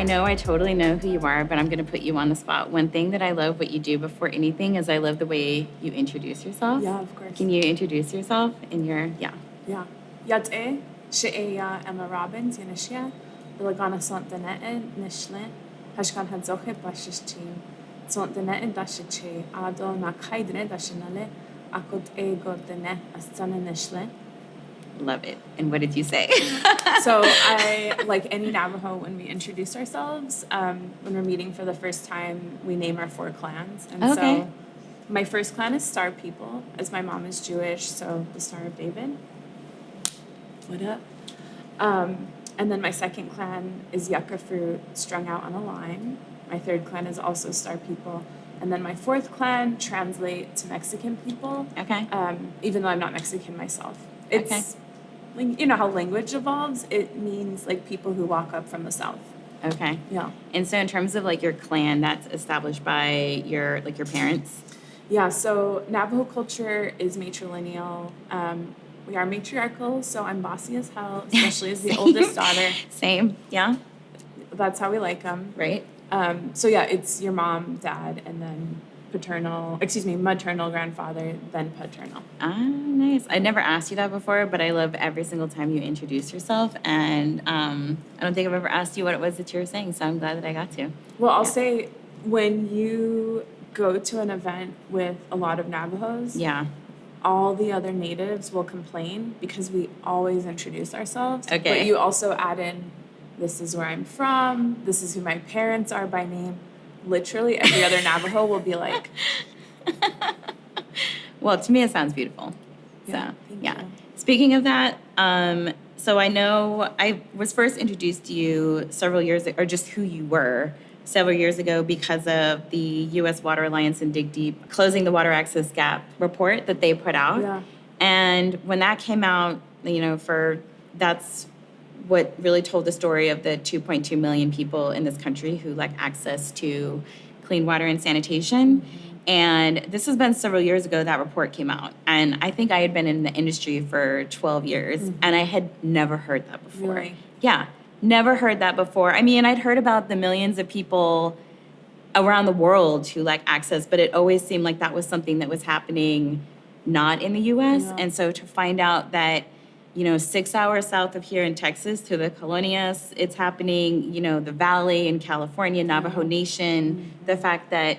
know I totally know who you are, but I'm going to put you on the spot. One thing that I love what you do before anything is I love the way you introduce yourself. Yeah, of course. Can you introduce yourself in your, yeah. Yeah. Yad'e, she'eya Emma Robbins, Yanishia, Bilagana Sant Danette, Nishle, Hashkan Hadzoche, Bashishchi, Sant Danette, Dashiche, Ado Nakaidre, Dashinale, Akot Ego Dene, Astana Nishle. Love it. And what did you say? So I, like any Navajo, when we introduce ourselves, when we're meeting for the first time, we name our 4 clans. And so my first clan is Star People, as my mom is Jewish, so the Star of David. What up? And then my second clan is yucca fruit strung out on a line. My third clan is also Star People. And then my fourth clan translate to Mexican people. Okay. Even though I'm not Mexican myself. It's, you know how language evolves? It means like people who walk up from the south. Okay. Yeah. And so in terms of like your clan, that's established by your parents? Yeah, so Navajo culture is matrilineal. We are matriarchal, so I'm bossy as hell, especially as the oldest daughter. Same, yeah. That's how we like them. Right. So yeah, it's your mom, dad, and then maternal grandfather, then paternal. Ah, nice. I never asked you that before, but I love every single time you introduce yourself. And I don't think I've ever asked you what it was that you were saying, so I'm glad that I got to. Well, I'll say when you go to an event with a lot of Navajos, all the other natives will complain because we always introduce ourselves. Okay. But you also add in, this is where I'm from, this is who my parents are by name. Literally every other Navajo will be like. Well, to me, it sounds beautiful. Yeah, so, thank yeah. you. Speaking of that, so I know I was first introduced to you several years ago, or just who you were several years ago because of the U.S. Water Alliance and Dig Deep Closing the Water Access Gap report that they put out. Yeah. And when that came out, you know, that's what really told the story of the 2.2 million people in this country who lack access to clean water and sanitation. Mm-hmm. And this has been several years ago that report came out. And I think I had been in the industry for 12 years, mm-hmm. and I had never heard that before. Really? Yeah, never heard that before. I mean, I'd heard about the millions of people around the world who lack access, but it always seemed like that was something that was happening not in the U.S. Yeah. And so to find out that, you know, 6 hours south of here in Texas to the Colonias, it's happening, you know, the Valley in California, Navajo Nation, mm-hmm. the fact that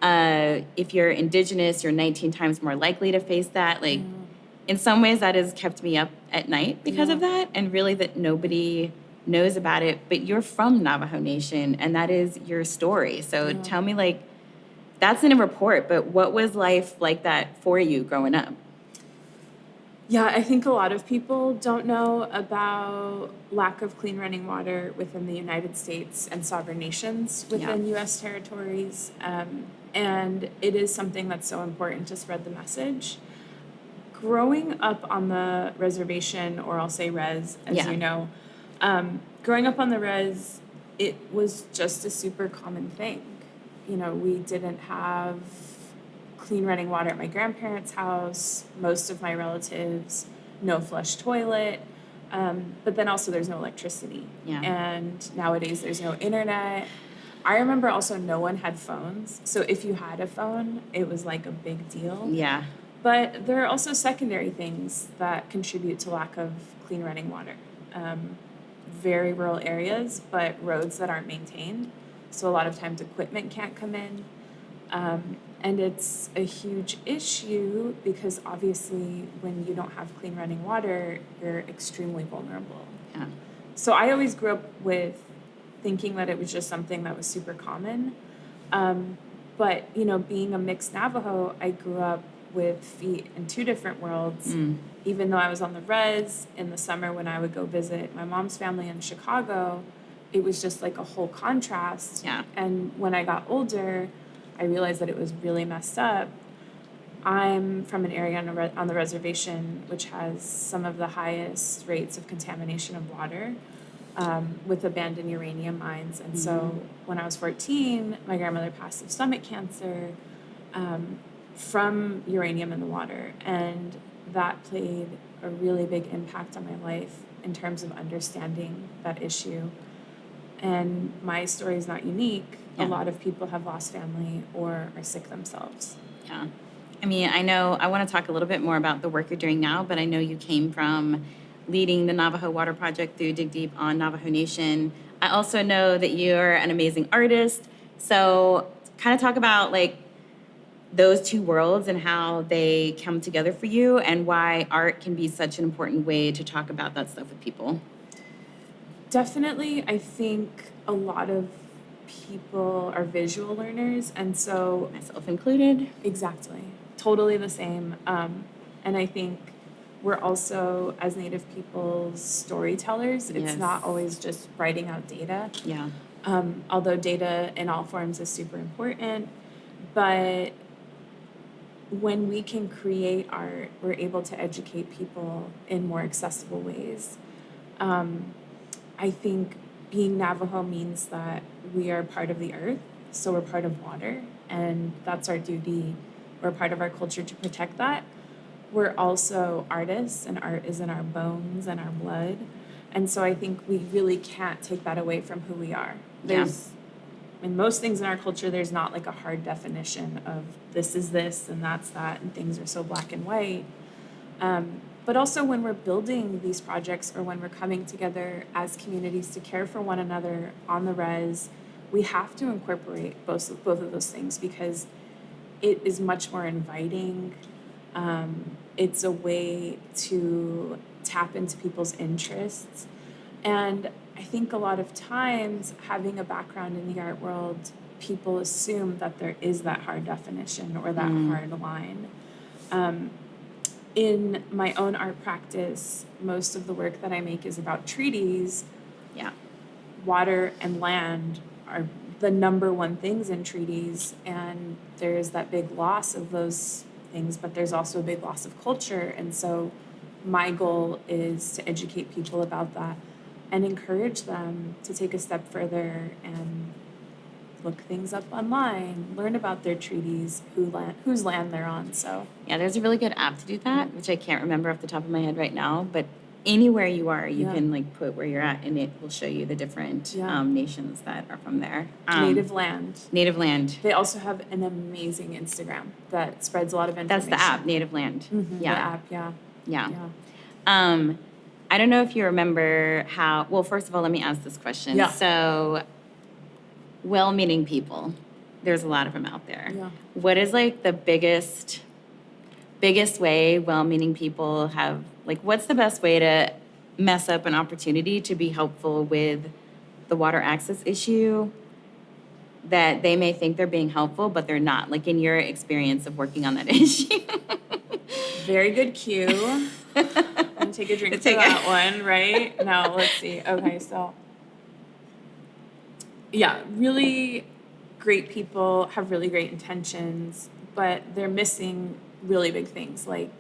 if you're indigenous, you're 19 times more likely to face that. Like, in some ways, that has kept me up at night because of that, and really that nobody knows about it. But you're from Navajo Nation, and that is your story. So tell me, like, that's in a report, but what was life like that for you growing up? Yeah, I think a lot of people don't know about lack of clean running water within the United States and sovereign nations within U.S. territories. And it is something that's so important to spread the message. Growing up on the reservation, or I'll say res, as you know, growing up on the res, it was just a super common thing. You know, we didn't have clean running water at my grandparents' house, most of my relatives, no flush toilet, but then also there's no electricity. Yeah. And nowadays there's no internet. I remember also no one had phones, so if you had a phone, it was like a big deal. Yeah. But there are also secondary things that contribute to lack of clean running water. Very rural areas, but roads that aren't maintained, so a lot of times equipment can't come in. And it's a huge issue because obviously when you don't have clean running water, you're extremely vulnerable. Yeah. So I always grew up with thinking that it was just something that was super common. But, you know, being a mixed Navajo, I grew up with feet in 2 different worlds. Even though I was on the res in the summer when I would go visit my mom's family in Chicago, it was just like a whole contrast. Yeah. And when I got older, I realized that it was really messed up. I'm from an area on the reservation which has some of the highest rates of contamination of water with abandoned uranium mines. And so when I was 14, my grandmother passed of stomach cancer from uranium in the water. And that played a really big impact on my life in terms of understanding that issue. And my story is not unique. Yeah. A lot of people have lost family or are sick themselves. Yeah. I mean, I want to talk a little bit more about the work you're doing now, but I know you came from leading the Navajo Water Project through Dig Deep on Navajo Nation. I also know that you're an amazing artist. So kind of talk about like those two worlds and how they come together for you and why art can be such an important way to talk about that stuff with people. Definitely, I think a lot of people are visual learners, and so Myself included. exactly, totally the same. And I think we're also, as Native peoples, storytellers. It's Yes. not always just writing out data. Yeah. Although data in all forms is super important, but when we can create art, we're able to educate people in more accessible ways. I think being Navajo means that we are part of the earth, so we're part of water, and that's our duty. We're part of our culture to protect that. We're also artists, and art is in our bones and our blood. And so I think we really can't take that away from who we are. In most things in our culture, there's not like a hard definition of this is this and that's that, and things are so black and white. But also when we're building these projects or when we're coming together as communities to care for one another on the res, we have to incorporate both of those things because it is much more inviting. It's a way to tap into people's interests. And I think a lot of times having a background in the art world, people assume that there is that hard definition or that hard line. In my own art practice, most of the work that I make is about treaties. Yeah. Water and land are the number one things in treaties, and there's that big loss of those things, but there's also a big loss of culture. And so my goal is to educate people about that and encourage them to take a step further and look things up online, learn about their treaties, whose land they're on. So Yeah, there's a really good app to do that, which I can't remember off the top of my head right now, but anywhere you are, you can like put where you're at and it will show you the different nations that are from there. Native land. Native land. They also have an amazing Instagram that spreads a lot of information. That's the app, Native Land. The app, yeah. I don't know if you remember how, well, first of all, let me ask this question. Yeah. So, well-meaning people, there's a lot of them out there. Yeah. What is like the biggest way well-meaning people have, like what's the best way to mess up an opportunity to be helpful with the water access issue that they may think they're being helpful, but they're not, like in your experience of working on that issue? Very good cue. I'm gonna take a drink for that one, right? Now, let's see. Okay, so yeah, really great people have really great intentions, but they're missing really big things like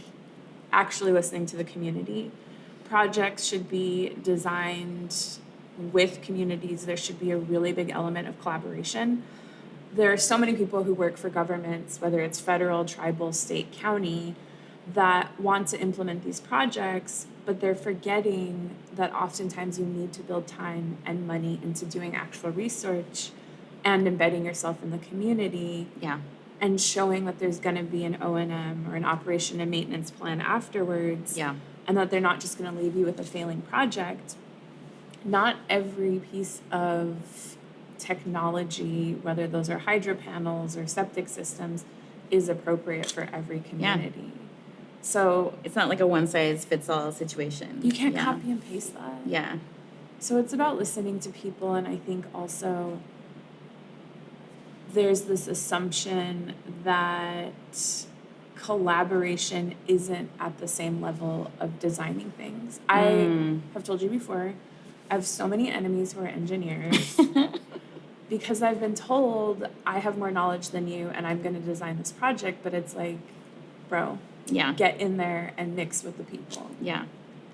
actually listening to the community. Projects should be designed with communities. There should be a really big element of collaboration. There are so many people who work for governments, whether it's federal, tribal, state, county, that want to implement these projects, but they're forgetting that oftentimes you need to build time and money into doing actual research and embedding yourself in the community. Yeah. And showing that there's going to be an O&M or an operation and maintenance plan afterwards. Yeah. And that they're not just going to leave you with a failing project. Not every piece of technology, whether those are hydro panels or septic systems, is appropriate for every community. Yeah. So it's not like a one-size-fits-all situation. You can't copy and paste that. Yeah. So it's about listening to people, and I think also there's this assumption that collaboration isn't at the same level of designing things. I have told you before, I have so many enemies who are engineers because I've been told I have more knowledge than you and I'm going to design this project, but it's like, bro, get in there and mix with the people. Yeah,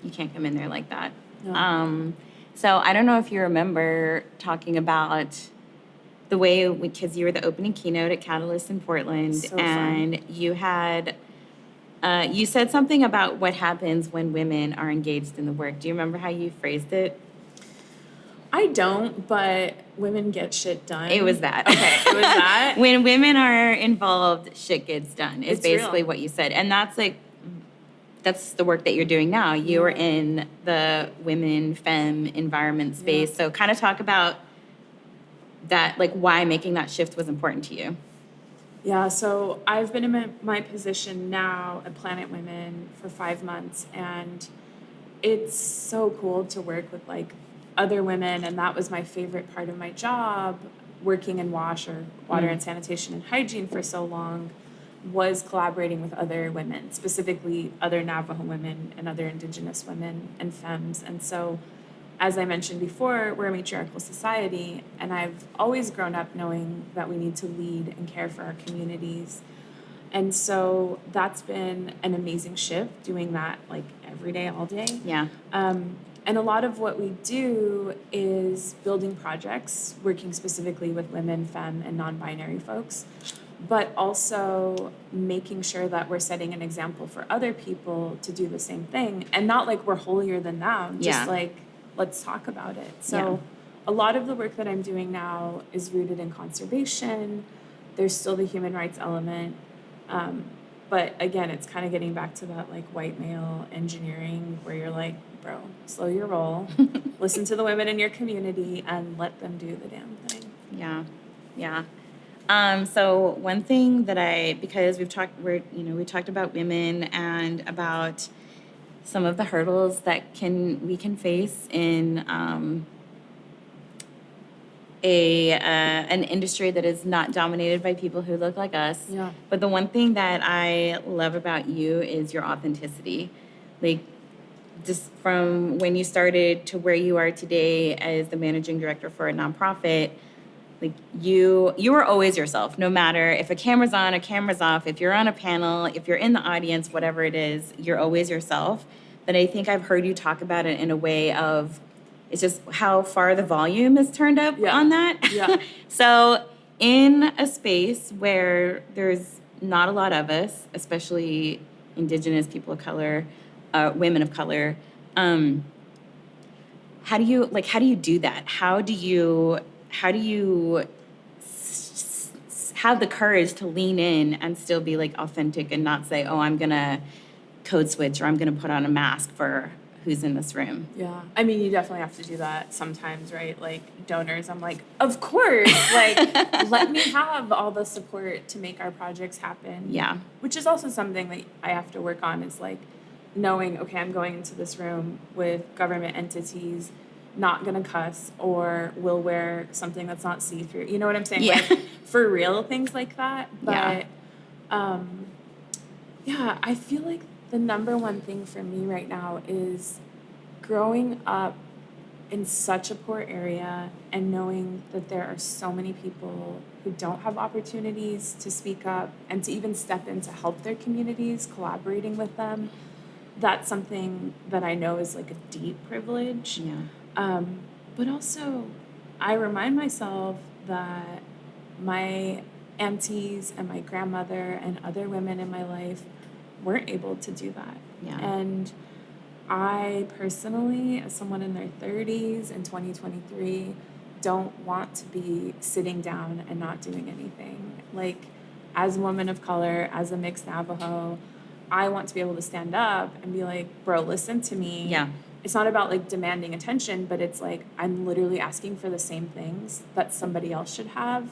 you can't come in there like that. No. So I don't know if you remember talking about the way, because you were the opening keynote at Catalyst in Portland, So and fun. you had, you said something about what happens when women are engaged in the work. Do you remember how you phrased it? I don't, but women get shit done. It was that. Okay, it was that. When women are involved, shit gets done, is It's basically real. what you said. And that's the work that you're doing now. You're Yeah. in the women, femme environment space. Yeah. So kind of talk about that, like why making that shift was important to you. Yeah, so I've been in my position now at Planet Women for 5 months, and it's so cool to work with like other women, and that was my favorite part of my job, working in water and sanitation and hygiene for so long, was collaborating with other women, specifically other Navajo women and other Indigenous women and femmes. And so, as I mentioned before, we're a matriarchal society, and I've always grown up knowing that we need to lead and care for our communities. And so that's been an amazing shift, doing that like every day, all day. Yeah. And a lot of what we do is building projects, working specifically with women, femme, and non-binary folks, but also making sure that we're setting an example for other people to do the same thing. And not like we're holier than thou, just Yeah. like, let's talk about it. So Yeah. a lot of the work that I'm doing now is rooted in conservation. There's still the human rights element. But again, it's kind of getting back to that like white male engineering where you're like, bro, slow your roll, listen to the women in your community and let them do the damn thing. Yeah. Yeah. So one thing that because we talked about women and about some of the hurdles that we can face in an industry that is not dominated by people who look like us. Yeah. But the one thing that I love about you is your authenticity. Like, just from when you started to where you are today as the managing director for a nonprofit, like you were always yourself, no matter if a camera's on, a camera's off, if you're on a panel, if you're in the audience, whatever it is, you're always yourself. But I think I've heard you talk about it in a way of it's just how far the volume is turned up Yeah. on that. Yeah. So in a space where there's not a lot of us, especially Indigenous people of color, women of color, how do you do that? How do you have the courage to lean in and still be like authentic and not say, oh, I'm gonna code switch or I'm gonna put on a mask for who's in this room? Yeah. I mean, you definitely have to do that sometimes, right? Like donors, I'm like, of course, like let me have all the support to make our projects happen. Yeah. Which is also something that I have to work on is like knowing, okay, I'm going into this room with government entities, not gonna cuss or will wear something that's not see-through. You know what I'm saying? Yeah. Like for real things like that. Yeah. But yeah, I feel like the number one thing for me right now is growing up in such a poor area and knowing that there are so many people who don't have opportunities to speak up and to even step in to help their communities, collaborating with them. That's something that I know is like a deep privilege. Yeah. But also, I remind myself that my aunties and my grandmother and other women in my life weren't able to do that. Yeah. And I personally, as someone in their 30s in 2023, don't want to be sitting down and not doing anything. Like, as a woman of color, as a mixed Navajo, I want to be able to stand up and be like, bro, listen to me. Yeah. It's not about like demanding attention, but it's like I'm literally asking for the same things that somebody else should have.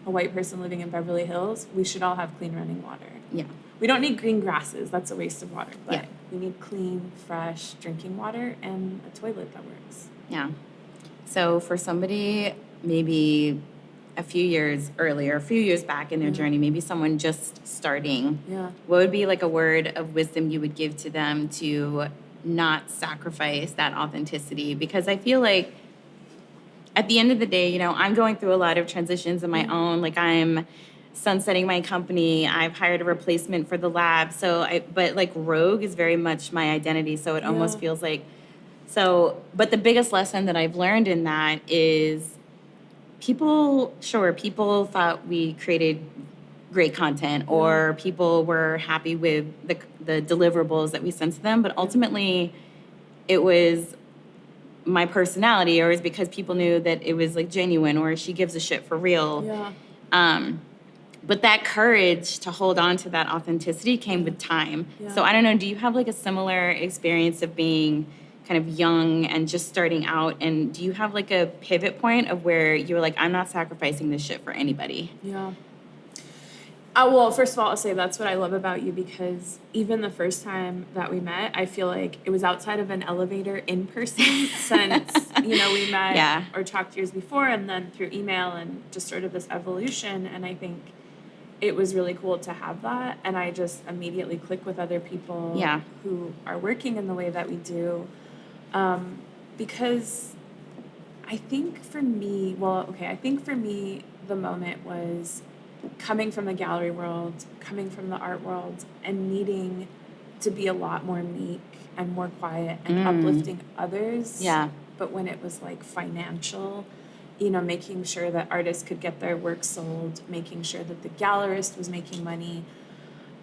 A white person living in Beverly Hills, we should all have clean running water. Yeah. We don't need green grasses, that's a waste of water, but Yeah. we need clean, fresh drinking water and a toilet that works. Yeah. So for somebody maybe a few years back in their journey, maybe someone just starting, Yeah. what would be like a word of wisdom you would give to them to not sacrifice that authenticity? Because I feel like at the end of the day, I'm going through a lot of transitions in my own. Like I'm sunsetting my company. I've hired a replacement for the lab. But like Rogue is very much my identity. So it almost feels like, but the biggest lesson that I've learned in that is people thought we created great content or people were happy with the deliverables that we sent to them. But ultimately it was my personality, or is because people knew that it was like genuine, or she gives a shit for real. Yeah. But that courage to hold on to that authenticity came with time. Yeah. So I don't know, do you have like a similar experience of being kind of young and just starting out? And do you have like a pivot point of where you were like, I'm not sacrificing this shit for anybody? Yeah. Well, first of all, I'll say that's what I love about you, because even the first time that we met, I feel like it was outside of an elevator in person since, we met or talked years before, and then through email, and just sort of this evolution. And I think it was really cool to have that. And I just immediately click with other people who are working in the way that we do. Because I think for me, the moment was coming from the gallery world, coming from the art world, and needing to be a lot more meek and more quiet and uplifting others. Yeah. But when it was like financial, making sure that artists could get their work sold, making sure that the gallerist was making money.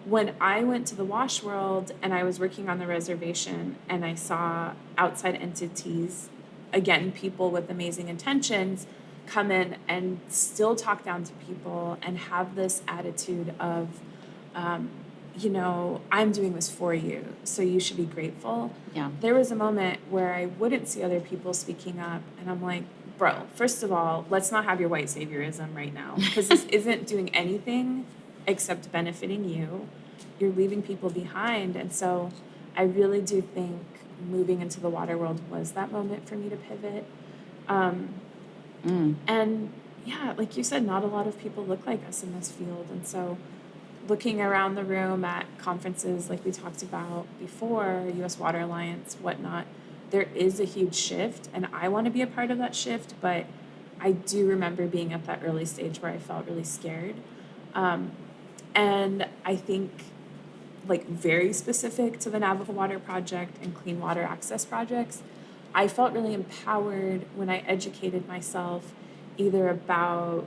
When I went to the wash world and I was working on the reservation and I saw outside entities, again, people with amazing intentions, come in and still talk down to people and have this attitude of, I'm doing this for you, so you should be grateful. Yeah. There was a moment where I wouldn't see other people speaking up, and I'm like, bro, first of all, let's not have your white saviorism right now, because this isn't doing anything except benefiting you. You're leaving people behind. And so I really do think moving into the water world was that moment for me to pivot. And yeah, like you said, not a lot of people look like us in this field. And so looking around the room at conferences like we talked about before, US Water Alliance, whatnot, there is a huge shift, and I want to be a part of that shift. But I do remember being at that early stage where I felt really scared. And I think, like, very specific to the Navajo Water Project and clean water access projects, I felt really empowered when I educated myself either about,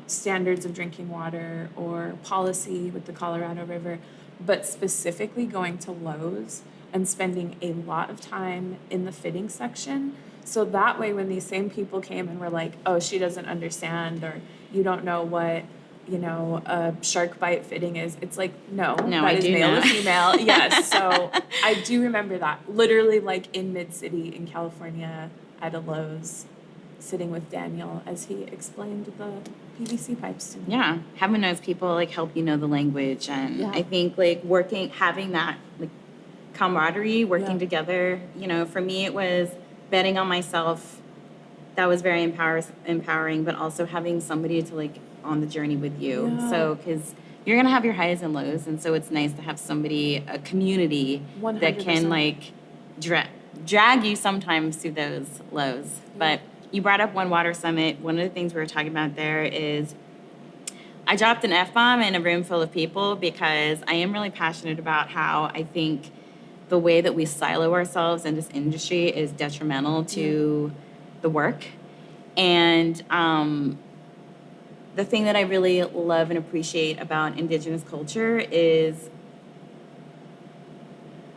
standards of drinking water or policy with the Colorado River, but specifically going to Lowe's and spending a lot of time in the fitting section. So that way, when these same people came and were like, oh, she doesn't understand, or you don't know what, a shark bite fitting is, it's like, no, that is male to female. Yes. So I do remember that, literally, like in mid-city in California at a Lowe's, sitting with Daniel as he explained the PVC pipes to me. Yeah, having those people like help you know the language, and I think like having that like camaraderie, working together. For me it was betting on myself. That was very empowering, but also having somebody to like on the journey with you. Yeah. So because you're gonna have your highs and lows, and so it's nice to have somebody, a community 100%. That can like drag you sometimes through those lows. Yeah. But you brought up One Water Summit. One of the things we were talking about there is I dropped an F-bomb in a room full of people because I am really passionate about how I think the way that we silo ourselves in this industry is detrimental to the work. And the thing that I really love and appreciate about Indigenous culture is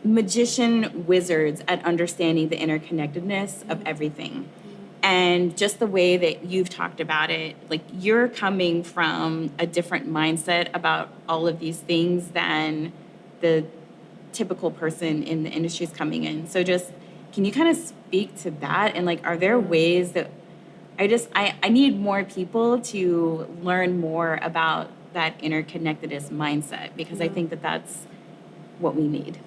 magician wizards at understanding the interconnectedness of everything. And just the way that you've talked about it, like you're coming from a different mindset about all of these things than the typical person in the industry is coming in. So just, can you kind of speak to that? And like, are there ways that I need more people to learn more about that interconnectedness mindset, because I think that that's what we need.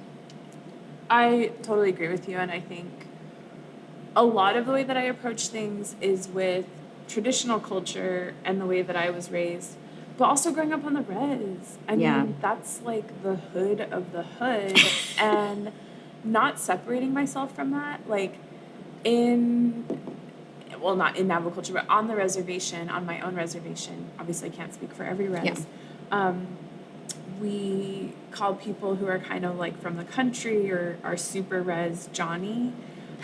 I totally agree with you. And I think a lot of the way that I approach things is with traditional culture and the way that I was raised, but also growing up on the res. I mean, that's like the hood of the hood, and not separating myself from that. Like not in Navajo culture, but on the reservation, on my own reservation, obviously I can't speak for every res. Yeah. We call people who are kind of like from the country or are super res Johnny.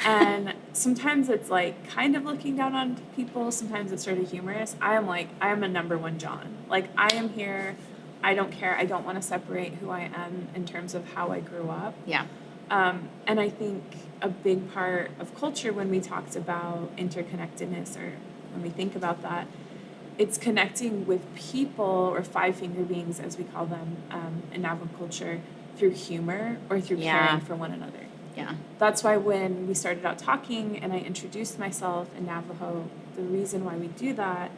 And sometimes it's like kind of looking down on people. Sometimes it's sort of humorous. I am a number one John. Like, I am here. I don't care. I don't want to separate who I am in terms of how I grew up. Yeah. And I think a big part of culture when we talked about interconnectedness, or when we think about that, it's connecting with people, or five-finger beings as we call them, in Navajo culture, through humor or through caring for one another. Yeah. That's why when we started out talking and I introduced myself in Navajo, the reason why we do that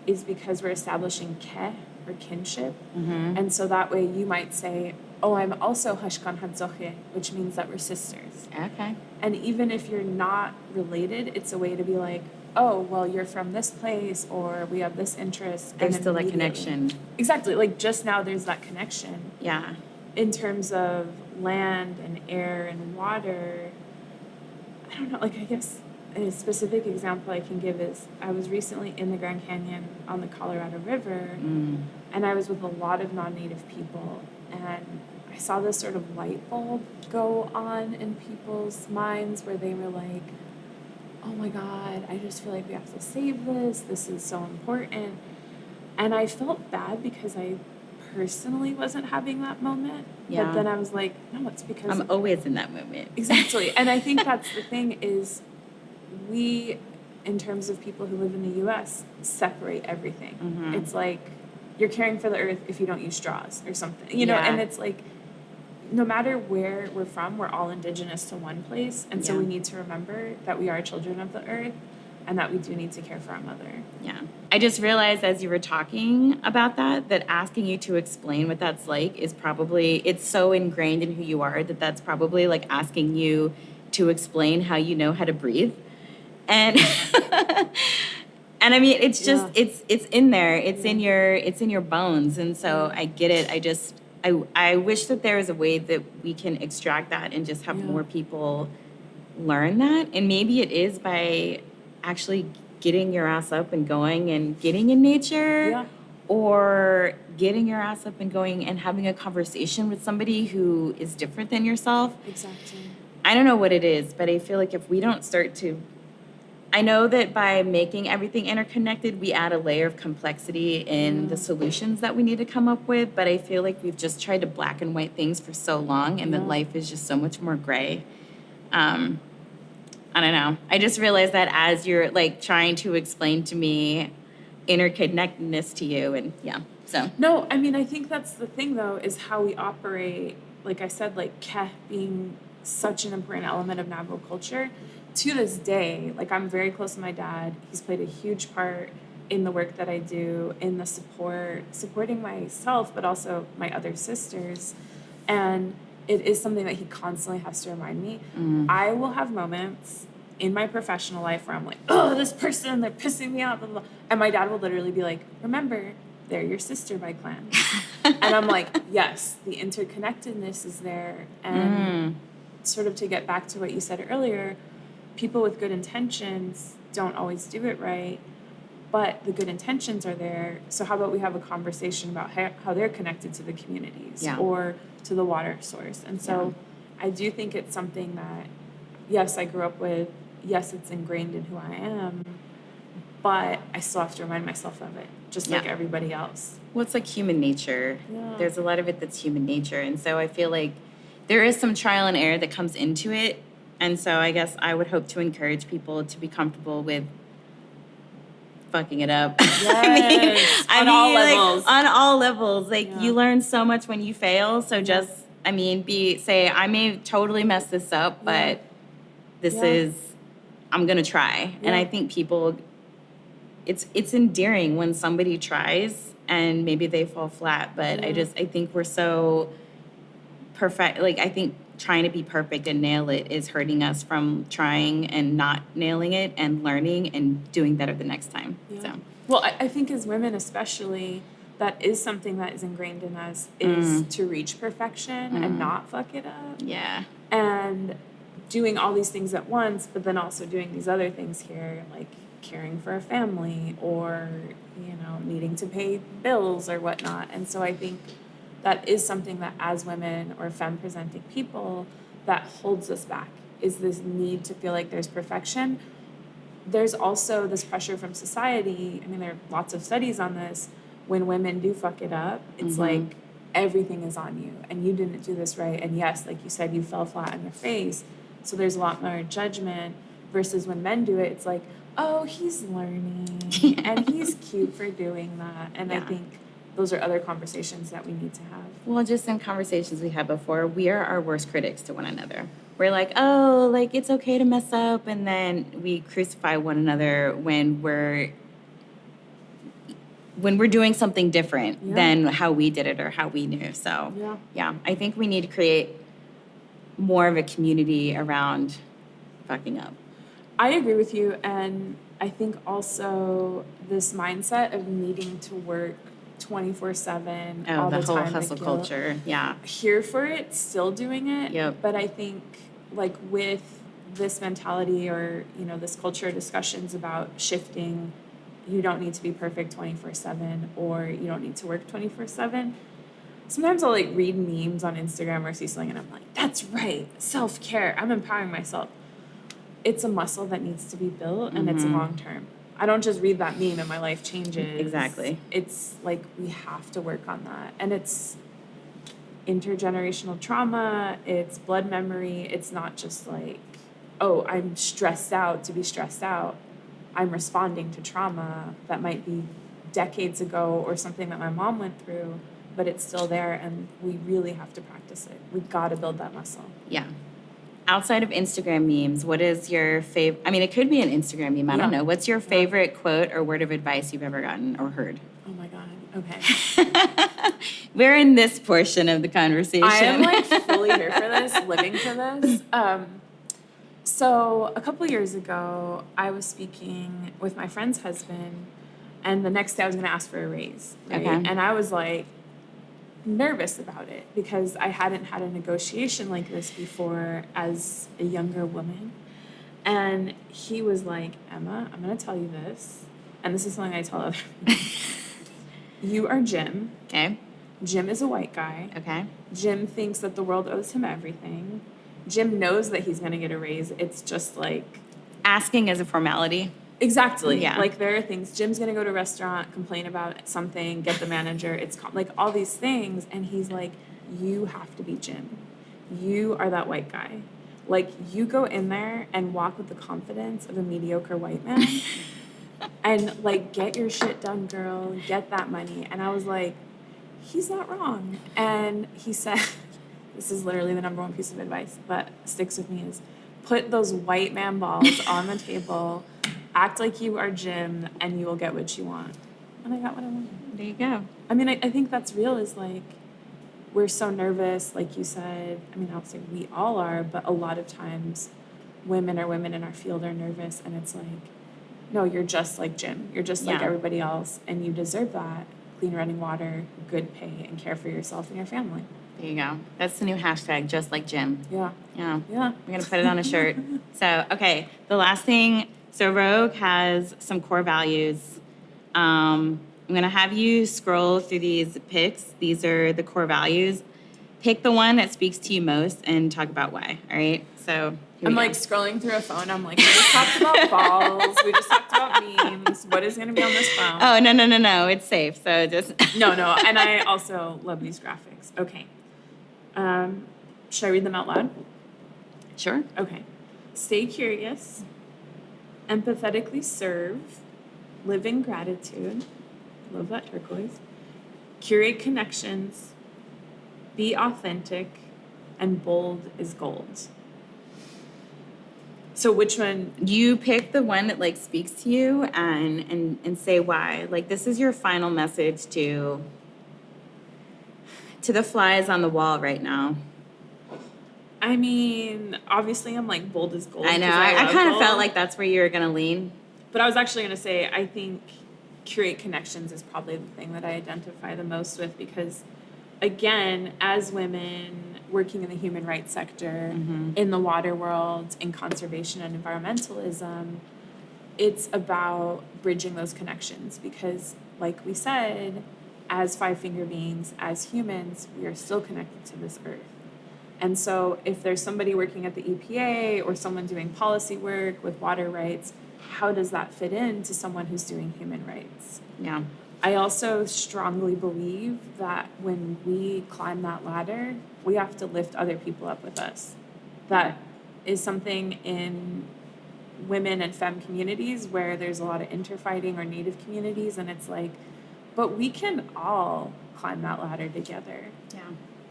is because we're establishing ke, or kinship. And so that way you might say, oh, I'm also Hashkan Hadzoche, which means that we're sisters. Okay. And even if you're not related, it's a way to be like, oh, well, you're from this place, or we have this interest. There's and still a connection. Exactly. Like just now there's that connection. Yeah. In terms of land and air and water, I don't know, like I guess a specific example I can give is I was recently in the Grand Canyon on the Colorado River, and I was with a lot of non-native people, and I saw this sort of light bulb go on in people's minds where they were like, oh my God, I just feel like we have to save this. This is so important. And I felt bad because I personally wasn't having that moment. Yeah. But then I was like, no, it's because I'm always in that moment. Exactly. And I think that's the thing is we, in terms of people who live in the US, separate everything. It's like you're caring for the earth if you don't use straws or something, you know, and it's like no matter where we're from, we're all indigenous to one place. And so we need to remember that we are children of the earth and that we do need to care for our mother. Yeah. I just realized as you were talking about that asking you to explain what that's like is probably, it's so ingrained in who you are that's probably like asking you to explain how you know how to breathe. And and I mean, it's just, it's in there, it's in your bones. And so I get it. I wish that there was a way that we can extract that and just have more people learn that. And maybe it is by actually getting your ass up and going and getting in nature, or getting your ass up and going and having a conversation with somebody who is different than yourself. Exactly. I don't know what it is, but I feel like if we don't start to, I know that by making everything interconnected, we add a layer of complexity in the solutions that we need to come up with. But I feel like we've just tried to black and white things for so long, and that life is just so much more gray. I don't know. I just realized that as you're like trying to explain to me interconnectedness to you, and so. No, I mean, I think that's the thing though, is how we operate. Like I said, like Keh being such an important element of Navajo culture. To this day, like I'm very close to my dad. He's played a huge part in the work that I do, in the supporting myself, but also my other sisters. And it is something that he constantly has to remind me. I will have moments in my professional life where I'm like, oh, this person, they're pissing me off. Blah, blah, blah. And my dad will literally be like, remember, they're your sister by clan. And I'm like, yes, the interconnectedness is there. And sort of to get back to what you said earlier, people with good intentions don't always do it right, but the good intentions are there. So how about we have a conversation about how they're connected to the communities or to the water source? And so I do think it's something that, yes, I grew up with, yes, it's ingrained in who I am, but I still have to remind myself of it, just like everybody else. Well, it's like human nature. Yeah. There's a lot of it that's human nature. And so I feel like there is some trial and error that comes into it. And so I guess I would hope to encourage people to be comfortable with fucking it up. Yes, on all levels. On all levels. Like, you learn so much when you fail. So just, I mean, say, I may totally mess this up, but this is, I'm going to try. And I think people, it's endearing when somebody tries and maybe they fall flat. But I think we're so perfect. Like, I think trying to be perfect and nail it is hurting us from trying and not nailing it and learning and doing better the next time. So, well, I think as women especially, that is something that is ingrained in us, is to reach perfection and not fuck it up. Yeah. And doing all these things at once, but then also doing these other things here, like caring for a family or, you know, needing to pay bills or whatnot. And so I think that is something that as women or femme-presenting people, that holds us back, is this need to feel like there's perfection. There's also this pressure from society. I mean, there are lots of studies on this. When women do fuck it up, it's like everything is on you and you didn't do this right. And yes, like you said, you fell flat on your face. So there's a lot more judgment versus when men do it, it's like, oh, he's learning and he's cute for doing that. And I think those are other conversations that we need to have. Well, just in conversations we had before, we are our worst critics to one another. We're like, oh, like it's okay to mess up. And then we crucify one another when we're doing something different than how we did it or how we knew. So yeah, I think we need to create more of a community around fucking up. I agree with you. And I think also this mindset of needing to work 24/7 all the time. The whole hustle culture. Yeah. Here for it, still doing it. Yep. But I think like with this mentality or, you know, this culture discussions about shifting, you don't need to be perfect 24/7 or you don't need to work 24/7. Sometimes I'll like read memes on Instagram or see something and I'm like, that's right, self-care, I'm empowering myself. It's a muscle that needs to be built and it's long term. I don't just read that meme and my life changes. Exactly. It's like we have to work on that. And it's intergenerational trauma, it's blood memory. It's not just like, oh, I'm stressed out to be stressed out. I'm responding to trauma that might be decades ago or something that my mom went through, but it's still there and we really have to practice it. We got to build that muscle. Yeah. Outside of Instagram memes, what is your favorite? I mean, it could be an Instagram meme. I don't know. What's your favorite quote or word of advice you've ever gotten or heard? Oh my God. Okay. We're in this portion of the conversation. I am like fully here for this, living for this. So a couple years ago, I was speaking with my friend's husband, and the next day I was going to ask for a raise. Right? Okay. And I was like nervous about it because I hadn't had a negotiation like this before as a younger woman. And he was like, Emma, I'm going to tell you this, and this is something I tell other people. You are Jim. Okay. Jim is a white guy. Okay. Jim thinks that the world owes him everything. Jim knows that he's going to get a raise. It's just like... Asking as a formality. Exactly. Yeah. Like there are things. Jim's going to go to a restaurant, complain about something, get the manager. It's like all these things. And he's like, you have to be Jim. You are that white guy. Like you go in there and walk with the confidence of a mediocre white man. And like, get your shit done, girl. Get that money. And I was like, he's not wrong. And he said, this is literally the number one piece of advice, but sticks with me, is put those white man balls on the table, act like you are Jim, and you will get what you want. And I got what I wanted. There you go. I mean, I think that's real, is like, we're so nervous, like you said. I mean, obviously we all are, but a lot of times women in our field are nervous, and it's like, no, you're just like Jim. You're just like everybody else, and you deserve that. Clean running water, good pay, and care for yourself and your family. There you go. That's the new hashtag, just like Jim. Yeah. Yeah. Yeah. We're going to put it on a shirt. So, okay, the last thing. So Rogue has some core values. I'm going to have you scroll through these pics. These are the core values. Pick the one that speaks to you most and talk about why, all right? So I'm like scrolling through a phone. I'm like, we just talked about balls. We just talked about memes. What is going to be on this phone? Oh, no. It's safe. So just. No. And I also love these graphics. Okay. Should I read them out loud? Sure. Okay. Stay curious. Empathetically serve. Live in gratitude. Love that turquoise. Curate connections. Be authentic. And bold is gold. So which one? You pick the one that like speaks to you and say why. Like this is your final message to the flies on the wall right now. I mean, obviously I'm like bold as gold. I know. I kind of felt like that's where you were going to lean. But I was actually going to say, I think curate connections is probably the thing that I identify the most with because, again, as women working in the human rights sector, in the water world, in conservation and environmentalism, it's about bridging those connections because, like we said, as five-finger beings, as humans, we are still connected to this earth. And so if there's somebody working at the EPA or someone doing policy work with water rights, how does that fit into someone who's doing human rights? Yeah. I also strongly believe that when we climb that ladder, we have to lift other people up with us. That is something in women and femme communities where there's a lot of interfighting, or Native communities, and it's like, but we can all climb that ladder together. Yeah.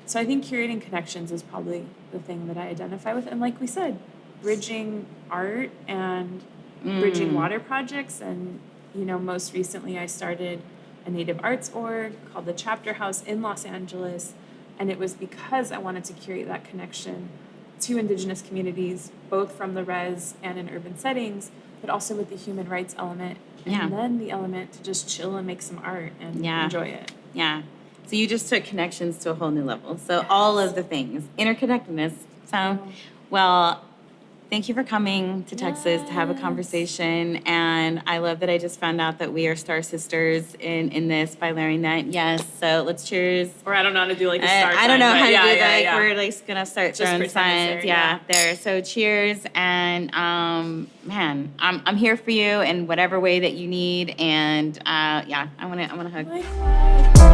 So I think curating connections is probably the thing that I identify with. And like we said, bridging art and bridging water projects. And, you know, most recently I started a Native arts org called the Chapter House in Los Angeles. And it was because I wanted to curate that connection to Indigenous communities, both from the res and in urban settings, but also with the human rights element. Yeah. And then the element to just chill and make some art and enjoy it. Yeah. So you just took connections to a whole new level. So all of the things, interconnectedness. So, well, thank you for coming to Texas to have a conversation. And I love that I just found out that we are star sisters in this by learning that. Yes. So let's cheers. Or I don't know how to do like a star I don't know sign, how to but do yeah, that. yeah. We're like gonna start Just throwing pretend it's signs. there, Yeah, there. So cheers, and man, I'm here for you in whatever way that you need. And yeah, I wanna hug. Likewise.